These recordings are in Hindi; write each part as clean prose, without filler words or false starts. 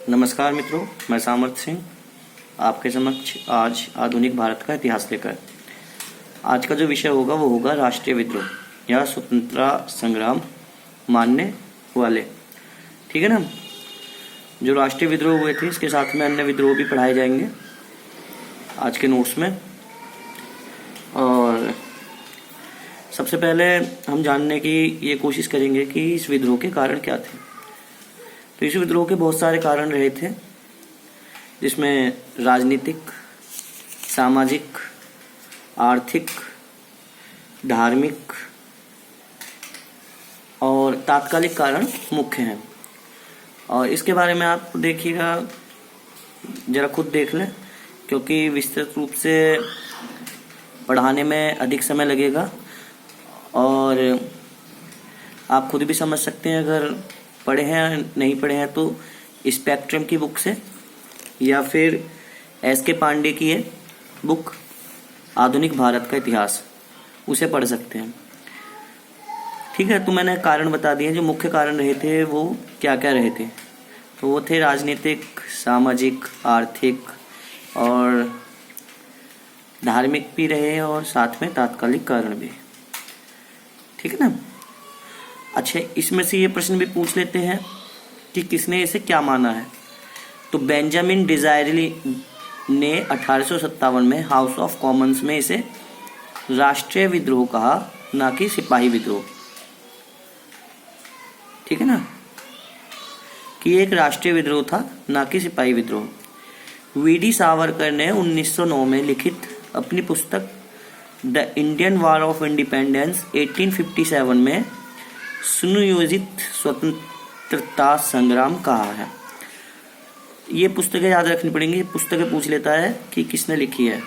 नमस्कार मित्रों, मैं सामर्थ सिंह आपके समक्ष आज आधुनिक भारत का इतिहास लेकर। आज का जो विषय होगा वो होगा राष्ट्रीय विद्रोह या स्वतंत्रता संग्राम मानने वाले। ठीक है ना। जो राष्ट्रीय विद्रोह हुए थे इसके साथ में अन्य विद्रोह भी पढ़ाए जाएंगे आज के नोट्स में। और सबसे पहले हम जानने की ये कोशिश करेंगे कि इस विद्रोह के कारण क्या थे। तो इस विद्रोह के बहुत सारे कारण रहे थे, जिसमें राजनीतिक, सामाजिक, आर्थिक, धार्मिक और तात्कालिक कारण मुख्य हैं। और इसके बारे में आप देखिएगा, जरा खुद देख लें, क्योंकि विस्तृत रूप से पढ़ाने में अधिक समय लगेगा और आप खुद भी समझ सकते हैं। अगर पढ़े हैं नहीं पढ़े हैं तो स्पेक्ट्रम की बुक से या फिर एस.के. पांडे की है बुक आधुनिक भारत का इतिहास, उसे पढ़ सकते हैं। ठीक है। तो मैंने कारण बता दिए। जो मुख्य कारण रहे थे वो क्या क्या रहे थे, तो वो थे राजनीतिक, सामाजिक, आर्थिक और धार्मिक भी रहे और साथ में तात्कालिक कारण भी। ठीक है ना। अच्छा, इसमें से ये प्रश्न भी पूछ लेते हैं कि किसने इसे क्या माना है। तो बेंजामिन डिज़ायरली ने 1857 में हाउस ऑफ कॉमन्स में इसे राष्ट्रीय विद्रोह कहा, ना कि सिपाही विद्रोह। ठीक है ना, कि एक राष्ट्रीय विद्रोह था, ना कि सिपाही विद्रोह। वी.डी. सावरकर ने 1909 में लिखित अपनी पुस्तक the Indian war of independence 1857 में सुनियोजित स्वतंत्रता संग्राम कहा है। ये पुस्तकें याद रखनी पड़ेंगी। पुस्तकें पूछ लेता है कि किसने लिखी है।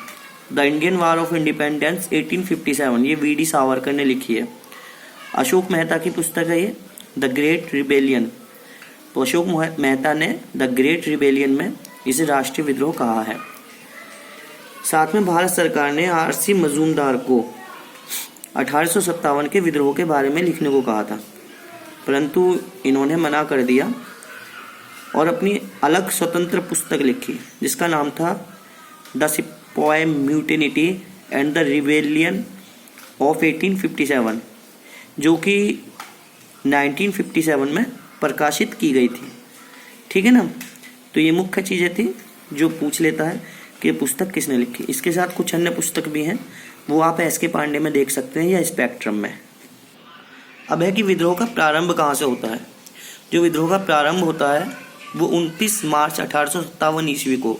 The Indian war of independence 1857, ये वी.डी. सावरकर ने लिखी है। अशोक मेहता की पुस्तक है ये, द ग्रेट रिबेलियन। तो अशोक मेहता ने द ग्रेट रिबेलियन में इसे राष्ट्रीय विद्रोह कहा है। साथ में भारत सरकार ने आर.सी. मजूमदार को 1857 के विद्रोह के बारे में लिखने को कहा था, परंतु इन्होंने मना कर दिया और अपनी अलग स्वतंत्र पुस्तक लिखी, जिसका नाम था द सिपाही म्यूटिनिटी एंड द रिबेलियन ऑफ 1857, जो कि 1957 में प्रकाशित की गई थी। ठीक है ना। तो ये मुख्य चीज़ें थी जो पूछ लेता है कि पुस्तक किसने लिखी। इसके साथ कुछ अन्य पुस्तक भी हैं, वो आप एस.के. पांडे में देख सकते हैं या स्पेक्ट्रम में। अब है कि विद्रोह का प्रारंभ कहाँ से होता है। जो विद्रोह का प्रारंभ होता है वो 29 मार्च 1857 ईस्वी को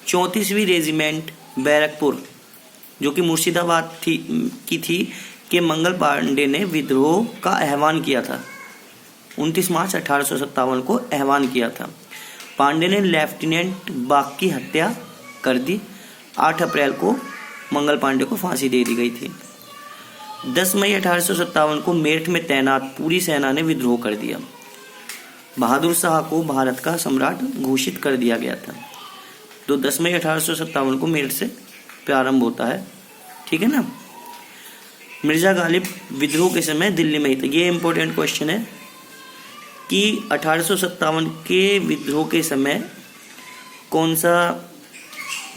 34वीं रेजिमेंट बैरकपुर, जो कि मुर्शिदाबाद थी के मंगल पांडे ने विद्रोह का आह्वान किया था। 29 मार्च 1857 को आह्वान किया था। पांडे ने लेफ्टिनेंट बाग की हत्या कर दी। 8 अप्रैल को मंगल पांडे को फांसी दे दी गई थी। 10 मई 1857 को मेरठ में तैनात पूरी सेना ने विद्रोह कर दिया। बहादुर शाह को भारत का सम्राट घोषित कर दिया गया था। तो 10 मई 1857 को मेरठ से प्रारंभ होता है। ठीक है ना। मिर्जा गालिब विद्रोह के समय दिल्ली में ही था। ये इंपॉर्टेंट क्वेश्चन है कि 1857 के विद्रोह के समय कौन सा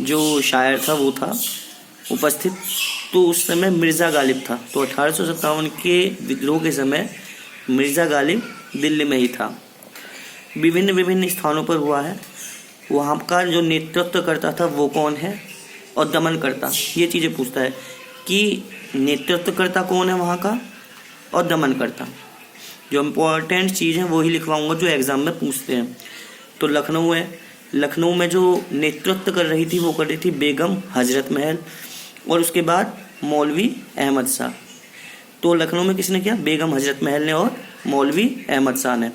जो शायर था वो था उपस्थित, तो उस समय मिर्ज़ा गालिब था। तो 1857 के विद्रोह के समय मिर्ज़ा गालिब दिल्ली में ही था। विभिन्न स्थानों पर हुआ है। वहाँ का जो नेतृत्व करता था वो कौन है, और दमनकर्ता, ये चीज़ें पूछता है कि नेतृत्वकर्ता कौन है वहाँ का और दमनकर्ता। जो इम्पोर्टेंट चीज़ है वही लिखवाऊँगा जो एग्ज़ाम में पूछते हैं। तो लखनऊ है। लखनऊ में जो नेतृत्व कर रही थी वो कर रही थी बेगम हजरत महल, और उसके बाद मौलवी अहमद शाह। तो लखनऊ में किसने किया? बेगम हजरत महल ने और मौलवी अहमद शाह ने।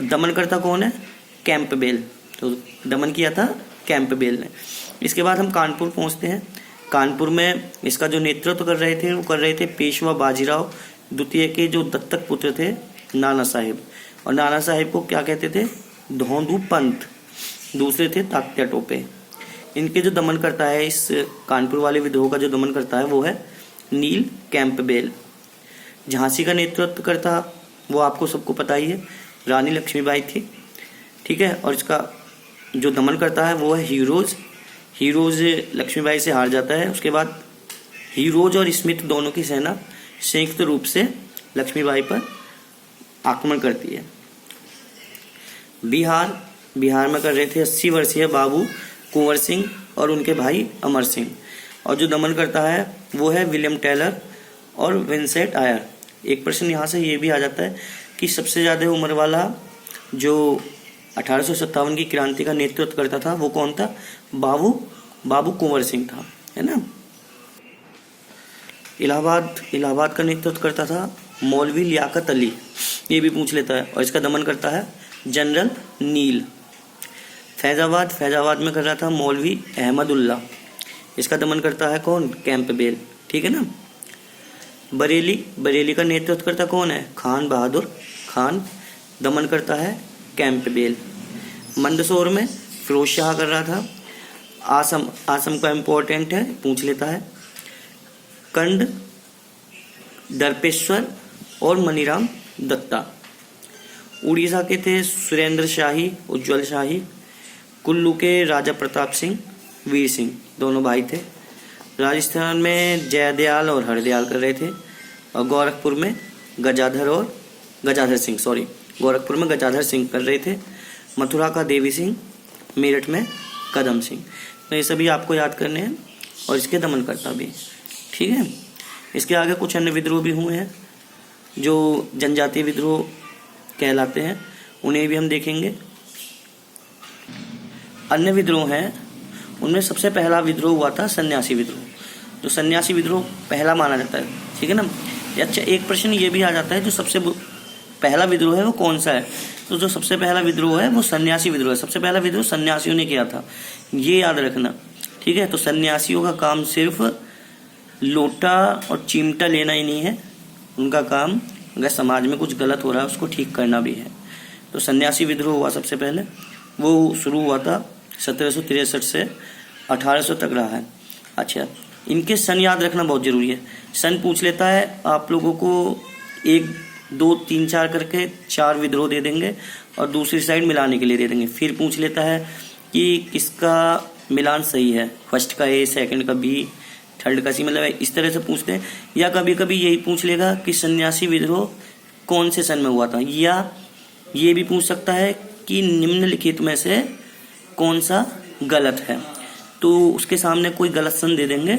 दमनकर्ता कौन है? कैंपबेल। तो दमन किया था कैंपबेल ने। इसके बाद हम कानपुर पहुंचते हैं। कानपुर में इसका जो नेतृत्व कर रहे थे वो कर रहे थे पेशवा बाजीराव द्वितीय के जो दत्तक पुत्र थे नाना साहिब। और नाना साहिब को क्या कहते थे? धोंदू पंत। दूसरे थे तात्या टोपे। इनके जो दमन करता है, इस कानपुर वाले विद्रोह का जो दमन करता है वो है नील कैंपबेल। झांसी का नेतृत्व करता वो आपको सबको पता ही है, रानी लक्ष्मीबाई थी। ठीक है। और इसका जो दमन करता है वो है हीरोज। हीरोज लक्ष्मीबाई से हार जाता है। उसके बाद हीरोज और स्मिथ दोनों की सेना संयुक्त रूप से लक्ष्मीबाई पर आक्रमण करती है। बिहार में कर रहे थे 80 वर्षीय बाबू कुंवर सिंह और उनके भाई अमर सिंह। और जो दमन करता है वो है विलियम टेलर और विंसेंट आयर। एक प्रश्न यहाँ से ये भी आ जाता है कि सबसे ज़्यादा उम्र वाला जो 1857 की क्रांति का नेतृत्व करता था वो कौन था? बाबू कुंवर सिंह था, है ना। इलाहाबाद का नेतृत्व करता था मौलवी लियाकत अली, ये भी पूछ लेता है। और इसका दमन करता है जनरल नील। फैजाबाद में कर रहा था मौलवी अहमदुल्ला, इसका दमन करता है कौन? कैंपबेल, ठीक है ना। बरेली का नेतृत्व करता कौन है? खान बहादुर खान, दमन करता है कैंपबेल। मंदसौर में फिरोज शाह कर रहा था। आसम का इम्पोर्टेंट है, पूछ लेता है। कंड दर्पेश्वर और मनीराम दत्ता। उड़ीसा के थे सुरेंद्र शाही, उज्जवल शाही। कुल्लू के राजा प्रताप सिंह, वीर सिंह, दोनों भाई थे। राजस्थान में जयदयाल और हरदयाल कर रहे थे। और गोरखपुर में गजाधर सिंह कर रहे थे। मथुरा का देवी सिंह, मेरठ में कदम सिंह। तो ये सभी आपको याद करने हैं और इसके दमन करता भी, ठीक है। इसके आगे कुछ अन्य विद्रोह भी हुए हैं जो जनजातीय विद्रोह कहलाते हैं, उन्हें भी हम देखेंगे। अन्य विद्रोह हैं, उनमें सबसे पहला विद्रोह हुआ था सन्यासी विद्रोह। जो सन्यासी विद्रोह पहला माना जाता है, ठीक है ना। अच्छा, एक प्रश्न ये भी आ जाता है जो सबसे पहला विद्रोह है वो कौन सा है? तो जो सबसे पहला विद्रोह है वो सन्यासी विद्रोह है। सबसे पहला विद्रोह सन्यासियों ने किया था, ये याद रखना, ठीक है। तो सन्यासियों का काम सिर्फ लोटा और चिमटा लेना ही नहीं है, उनका काम अगर समाज में कुछ गलत हो रहा है उसको ठीक करना भी है। तो सन्यासी विद्रोह हुआ सबसे पहले, वो शुरू हुआ था 1763 से 1800 तक रहा है। अच्छा, इनके सन याद रखना बहुत जरूरी है। सन पूछ लेता है, आप लोगों को 1 2 3 4 करके 4 विद्रोह दे देंगे और दूसरी साइड मिलाने के लिए दे देंगे। फिर पूछ लेता है कि किसका मिलान सही है, फर्स्ट का ए, सेकंड का बी, थर्ड का सी, मतलब इस तरह से पूछते हैं। या कभी कभी यही पूछ लेगा कि सन्यासी विद्रोह कौन से सन में हुआ था, या ये भी पूछ सकता है कि निम्नलिखित में से कौन सा गलत है। तो उसके सामने कोई गलत सन दे देंगे,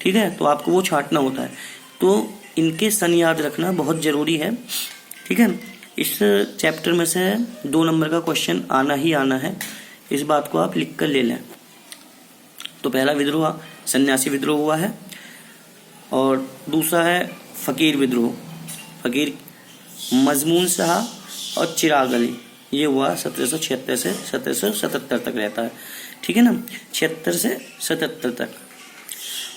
ठीक है, तो आपको वो छांटना होता है। तो इनके सन याद रखना बहुत ज़रूरी है, ठीक है। इस चैप्टर में से 2 नंबर का क्वेश्चन आना ही आना है, इस बात को आप लिख कर ले लें। तो पहला विद्रोह सन्यासी विद्रोह हुआ है और दूसरा है फ़कीर विद्रोह। फ़कीर मजमून शाह और चिराग अली, ये हुआ 1776 से 1777 तक रहता है, ठीक है ना, 76 से 77 तक।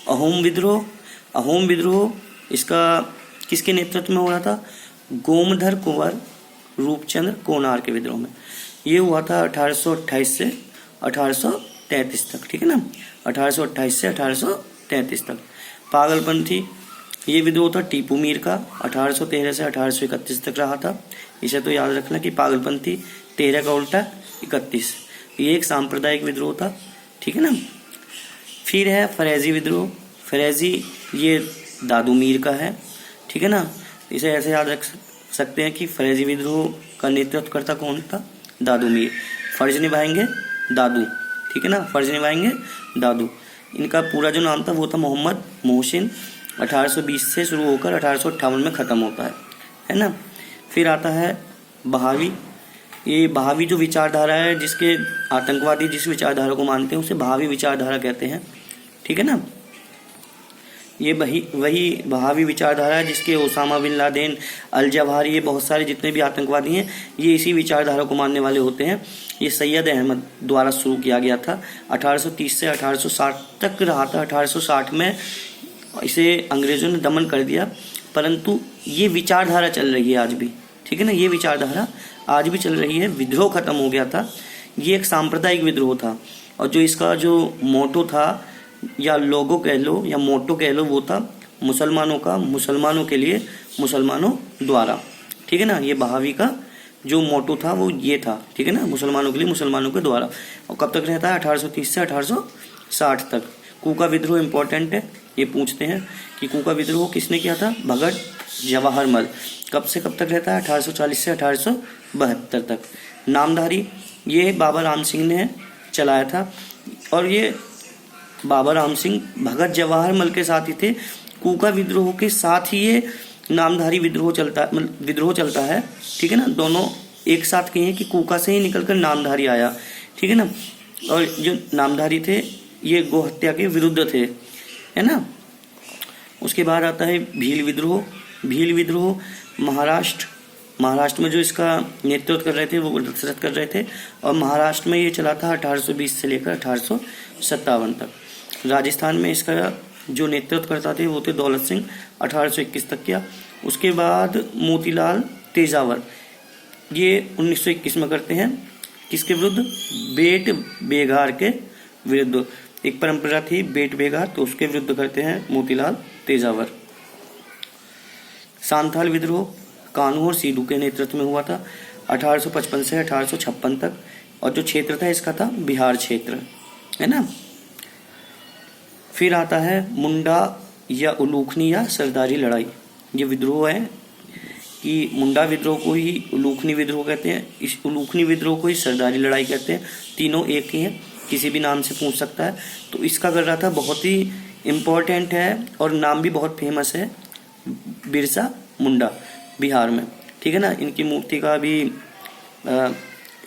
अहोम विद्रोह इसका किसके नेतृत्व में हो रहा था? गोमधर कुंवर रूपचंद्र कोनार के विद्रोह में। ये हुआ था 1828 से 1833 तक, ठीक है ना, 1828 से 1833 तक। पागलपंथी, ये विद्रोह था टीपू मीर का, 1813 से 1831 तक रहा था। इसे तो याद रखना कि पागलपंथी 13 का उल्टा 31, ये एक सांप्रदायिक विद्रोह था, ठीक है ना। फिर है फरेजी विद्रोह। फरेजी ये दादू मीर का है, ठीक है ना। इसे ऐसे याद रख सकते हैं कि फरेजी विद्रोह का नेतृत्व करता कौन था? दादू मीर। फर्ज निभाएंगे दादू, ठीक है ना, फर्ज निभाएंगे दादू। इनका पूरा जो नाम था वो था मोहम्मद मोहसिन। 1820 से शुरू होकर 1858 में ख़त्म होता है ना। फिर आता है बहावी। ये बहावी जो विचारधारा है, जिसके आतंकवादी जिस विचारधारा को मानते हैं उसे बहावी विचारधारा कहते हैं, ठीक है ना। ये वही बहावी विचारधारा है जिसके Osama bin Laden, al Zawahiri, ये बहुत सारे जितने भी आतंकवादी हैं ये इसी विचारधारा को मानने वाले होते हैं। ये सैयद अहमद द्वारा शुरू किया गया था, 1830 से 1860 तक रहा था। 1860 में इसे अंग्रेजों ने दमन कर दिया, परंतु ये विचारधारा चल रही है आज भी, ठीक है ना, ये विचारधारा आज भी चल रही है। विद्रोह खत्म हो गया था, ये एक सांप्रदायिक विद्रोह था और जो इसका जो मोटो था या लोगो कह लो या मोटो कह लो वो था मुसलमानों का मुसलमानों के लिए मुसलमानों द्वारा, ठीक है ना। ये बहावी का जो मोटो था वो ये था, ठीक है ना, मुसलमानों के लिए मुसलमानों के द्वारा। और कब तक रहता है? 1830 से 1860 तक। कूका विद्रोह इंपॉर्टेंट है, ये पूछते हैं कि कूका विद्रोह किसने किया था? भगत जवाहरमल। कब से कब तक रहता है? 1840 से 1872 तक। नामधारी ये बाबा राम सिंह ने चलाया था, और ये बाबा राम सिंह भगत जवाहरमल के साथ ही थे। कूका विद्रोह के साथ ही ये नामधारी विद्रोह चलता है, ठीक है ना। दोनों एक साथ कहे कि कूका से ही निकलकर नामधारी आया, ठीक है ना। और जो नामधारी थे ये गौ हत्या के विरुद्ध थे, है ना। उसके बाद आता है भील विद्रोह। भील विद्रोह महाराष्ट्र में जो इसका नेतृत्व कर रहे थे वो दशरथ कर रहे थे, और महाराष्ट्र में ये चला था 1820 से लेकर 1857 तक। राजस्थान में इसका जो नेतृत्व करता थे वो थे दौलत सिंह, 1821 तक किया। उसके बाद मोतीलाल तेजावर ये 1921 में करते हैं। किसके विरुद्ध? बेट बेगार के विरुद्ध। एक परंपरा थी बेट बेगार, तो उसके विरुद्ध करते हैं मोतीलाल तेजावर। सांथाल विद्रोह कान्हू और सीधू के नेतृत्व में हुआ था 1855 से 1856 तक, और जो क्षेत्र था इसका था बिहार क्षेत्र, है ना। फिर आता है मुंडा या उलूखनी या सरदारी लड़ाई। ये विद्रोह है कि मुंडा विद्रोह को ही उलूखनी विद्रोह कहते हैं, इस उलूखनी विद्रोह को ही सरदारी लड़ाई कहते हैं। तीनों एक ही हैं, किसी भी नाम से पूछ सकता है। तो इसका कर रहा था, बहुत ही इम्पोर्टेंट है और नाम भी बहुत फेमस है, बिरसा मुंडा, बिहार में, ठीक है ना। इनकी मूर्ति का भी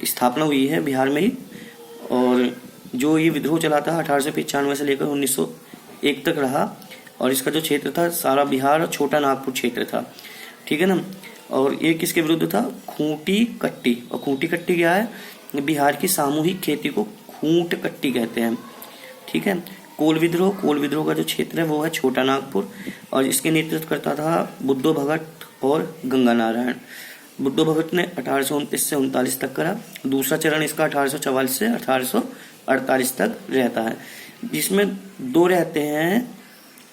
स्थापना हुई है बिहार में ही। और जो ये विद्रोह चला था 1895 से लेकर 1901 तक रहा, और इसका जो क्षेत्र था सारा बिहार और छोटा नागपुर क्षेत्र था, ठीक है ना। और ये किसके विरुद्ध था? खूंटी कट्टी। और खूंटी कट्टी क्या है? बिहार की सामूहिक खेती को खूंट कट्टी कहते हैं, ठीक है। कोल विद्रोह का जो क्षेत्र है वो है छोटा नागपुर, और इसके नेतृत्व करता था बुद्धो भगत और गंगा नारायण। बुद्धो भगत ने 1829 से 39 तक करा। दूसरा चरण इसका 1844 से 1848 तक रहता है, जिसमें 2 रहते हैं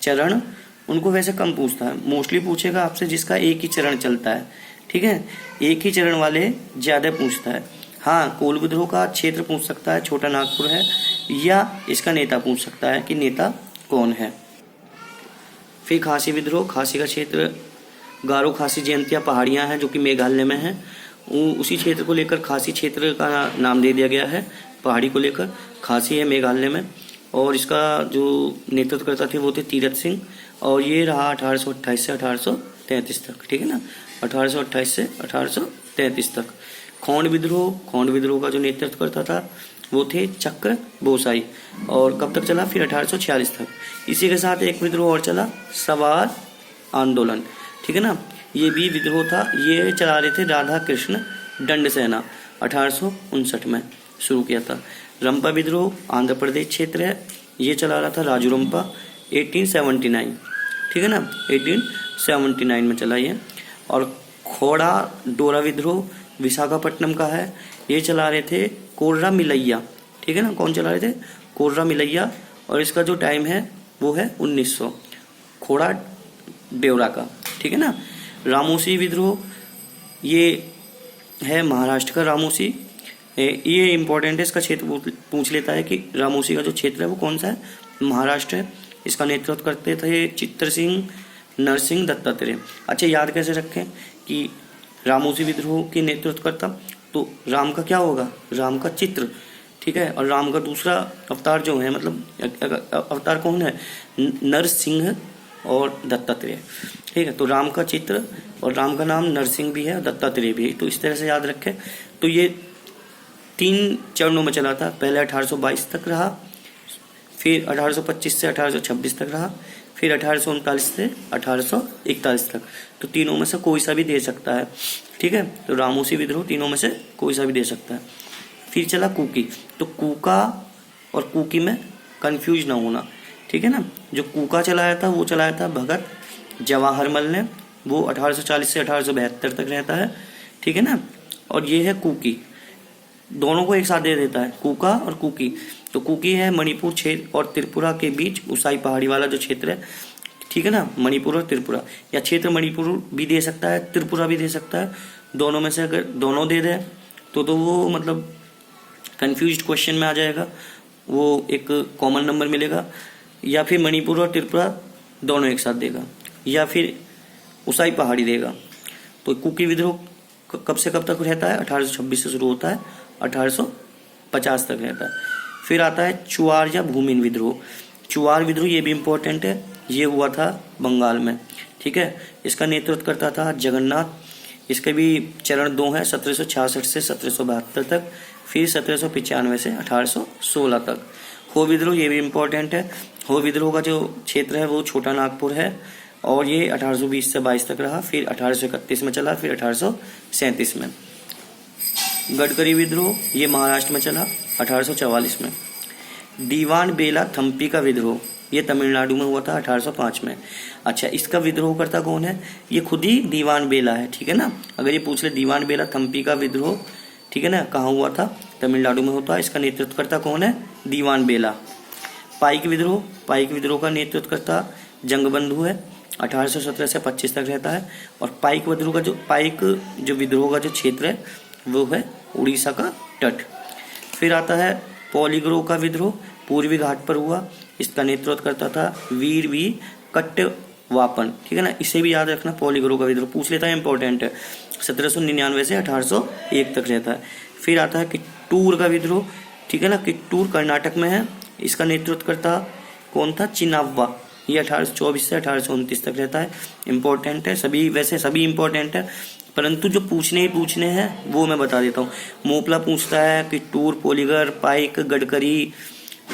चरण। उनको वैसे कम पूछता है, मोस्टली पूछेगा आपसे जिसका एक ही चरण चलता है, ठीक है। एक ही चरण वाले ज्यादा पूछता है। हाँ, कोल विद्रोह का क्षेत्र पूछ सकता है, छोटा नागपुर है, या इसका नेता पूछ सकता है कि नेता कौन है। फिर खासी विद्रोह। खासी का क्षेत्र गारो खासी जयंतिया पहाड़ियां हैं जो कि मेघालय में हैं। उसी क्षेत्र को लेकर खासी क्षेत्र का नाम दे दिया गया है, पहाड़ी को लेकर। खासी है मेघालय में, और इसका जो नेतृत्व करता थे वो थे तीरथ सिंह, और ये रहा 1828 से 1833 तक, ठीक है ना। 1828 से 1833 तक। खोंड विद्रोह का जो नेतृत्व करता था वो थे चक्र बोसाई, और कब तक चला? फिर 1846 तक। इसी के साथ एक विद्रोह और चला, सवार आंदोलन, ठीक है ना। ये भी विद्रोह था, ये चला रहे थे राधा कृष्ण दंड सेना, 1859 में शुरू किया था। रंपा विद्रोह आंध्र प्रदेश क्षेत्र है, ये चला रहा था राजू रंपा, 1879, ठीक है ना, 1879 में चला ये। और खोड़ा डोरा विद्रोह विशाखापट्टनम का है, ये चला रहे थे कोर्रा मिलैया, ठीक है ना। कौन चला रहे थे? कोर्रा मिलैया, और इसका जो टाइम है वो है 1900, खोड़ा डेवरा का, ठीक है ना। रामोसी विद्रोह ये है महाराष्ट्र का रामोसी। ये इंपॉर्टेंट है, इसका क्षेत्र पूछ लेता है कि रामोसी का जो क्षेत्र है वो कौन सा है? महाराष्ट्र है। इसका नेतृत्व करते थे चित्र सिंह नरसिंह दत्तात्रेय। अच्छा, याद कैसे रखें कि रामोसी विद्रोह के नेतृत्व करता, तो राम का क्या होगा? राम का चित्र, ठीक है। और राम का दूसरा अवतार जो है, मतलब अवतार कौन है? नरसिंह और दत्तात्रेय, ठीक है। तो राम का चित्र और राम का नाम नरसिंह भी है और दत्तात्रेय भी है, तो इस तरह से याद रखें। तो ये 3 चरणों में चला था। पहले 1822 तक रहा, फिर 1825 से 1826 तक रहा, फिर 1839 से 1841 तक। तो तीनों में से कोई सा भी दे सकता है, ठीक है। तो रामोसी विद्रोह तीनों में से कोई सा भी दे सकता है। फिर चला कुकी। तो कूका और कुकी में कंफ्यूज ना होना, ठीक है ना। जो कूका चलाया था वो चलाया था भगत जवाहरमल ने, वो 1840 से 1872 तक रहता है, ठीक है ना। और ये है कुकी, दोनों को एक साथ दे देता है, कूका और कुकी। तो कुकी है मणिपुर क्षेत्र और त्रिपुरा के बीच उसाई पहाड़ी वाला जो क्षेत्र है, ठीक है ना, मणिपुर और त्रिपुरा, या क्षेत्र मणिपुर भी दे सकता है, त्रिपुरा भी दे सकता है, दोनों में से अगर दोनों दे दे तो वो मतलब कंफ्यूज्ड क्वेश्चन में आ जाएगा, वो एक कॉमन नंबर मिलेगा। या फिर मणिपुर और त्रिपुरा दोनों एक साथ देगा, या फिर उसाई पहाड़ी देगा। तो कुकी विद्रोह कब से कब तक रहता है? 1826 से शुरू होता है, 1850 तक रहता है। फिर आता है चुआर या भूमिन विद्रोह। चुआर विद्रोह ये भी इम्पोर्टेंट है, ये हुआ था बंगाल में, ठीक है। इसका नेतृत्व करता था जगन्नाथ। इसके भी चरण 2 हैं, 1766 से 1772 तक, फिर 1795 से 1816 तक। हो विद्रोह ये भी इम्पोर्टेंट है। हो विद्रोह का जो क्षेत्र है वो छोटा नागपुर है, और ये 1820 से 22 तक रहा, फिर 1831 में चला, फिर 1837 में। गडकरी विद्रोह ये महाराष्ट्र में चला 1844 में। दीवान बेला थम्पी का विद्रोह ये तमिलनाडु में हुआ था 1805 में। अच्छा, इसका विद्रोह करता कौन है? ये खुद ही दीवान बेला है, ठीक है ना। अगर ये पूछ ले दीवान बेला थम्पी का विद्रोह, ठीक है ना, कहाँ हुआ था? तमिलनाडु में होता है। इसका नेतृत्व करता कौन है? दीवान बेला। पाइक विद्रोह, पाइक विद्रोह का नेतृत्व करता जंगबंधु है, 1817 से 25 तक रहता है। और पाइक विद्रोह का जो क्षेत्र है वो है उड़ीसा का तट। फिर आता है पॉलीग्रो का विद्रोह, पूर्वी घाट पर हुआ। इसका नेतृत्व करता था वीर वी कट्टवापन, ठीक है ना। इसे भी याद रखना, पॉलीग्रो का विद्रोह पूछ लेता है, इंपॉर्टेंट है। 1799 से 1801 तक रहता है। फिर आता है किट्टूर का विद्रोह, ठीक है ना। किट्टूर कर्नाटक में है। इसका नेतृत्व करता कौन था? चिन्नावा। ये 1824 से 1829 तक रहता है, इंपॉर्टेंट है। सभी इंपॉर्टेंट है, परंतु जो पूछने हैं वो मैं बता देता हूँ। मोपला पूछता है, किट्टूर, पोलीगर, पाइक, गडकरी,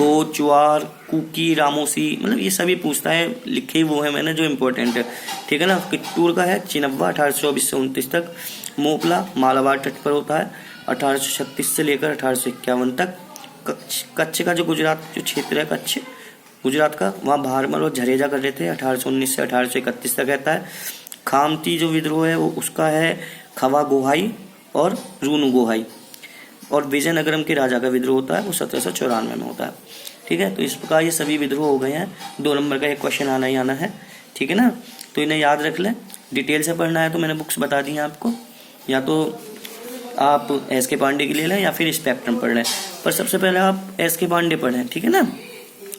हो, चुआर, कुकी, रामोसी, मतलब ये सभी पूछता है। लिखे वो है मैंने जो इम्पोर्टेंट है, ठीक है ना। किट्टूर का है चिन्नवा 1824 से 29 तक। मोपला मालाबार तट पर होता है 1836 से लेकर 1851 तक। कच्छ का जो गुजरात जो क्षेत्र है, कच्छ गुजरात का, वहाँ भारमल और झरेजा कर रहे थे, 1819 से 1831 तक रहता है। खामती जो विद्रोह है वो उसका है खवा गोहाई और रूनु गोहाई। और विजयनगरम के राजा का विद्रोह होता है वो 1794 में होता है, ठीक है। तो इस प्रकार ये सभी विद्रोह हो गए हैं। 2 नंबर का एक क्वेश्चन आना ही आना है, ठीक है ना। तो इन्हें याद रख लें। डिटेल से पढ़ना है तो मैंने बुक्स बता दी हैं आपको, या तो आप एस के पांडे की ले लें या फिर स्पेक्ट्रम पढ़ लें, पर सबसे पहले आप एस के पांडे पढ़ें, ठीक है ना।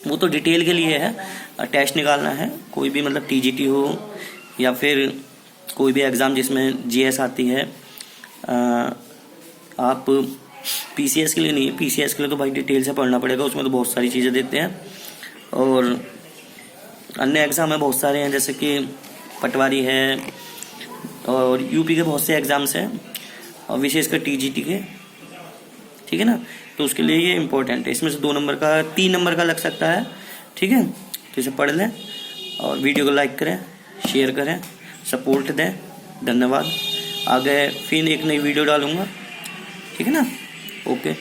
वो तो डिटेल के लिए है, टेस्ट निकालना है, कोई भी मतलब टीजीटी हो या फिर कोई भी एग्ज़ाम जिसमें जीएस आती है। आप पीसीएस के लिए नहीं है, पीसीएस के लिए तो भाई डिटेल से पढ़ना पड़ेगा, उसमें तो बहुत सारी चीज़ें देते हैं। और अन्य एग्ज़ाम है बहुत सारे हैं, जैसे कि पटवारी है और यूपी के बहुत से एग्ज़ाम्स हैं, और विशेषकर टीजीटी के, ठीक है ना। तो उसके लिए ये इम्पोर्टेंट है। इसमें से 2 नंबर का 3 नंबर का लग सकता है, ठीक है। तो इसे पढ़ लें और वीडियो को लाइक करें, शेयर करें, सपोर्ट दें। धन्यवाद। आगे फिर एक नई वीडियो डालूंगा, ठीक है ना। ओके।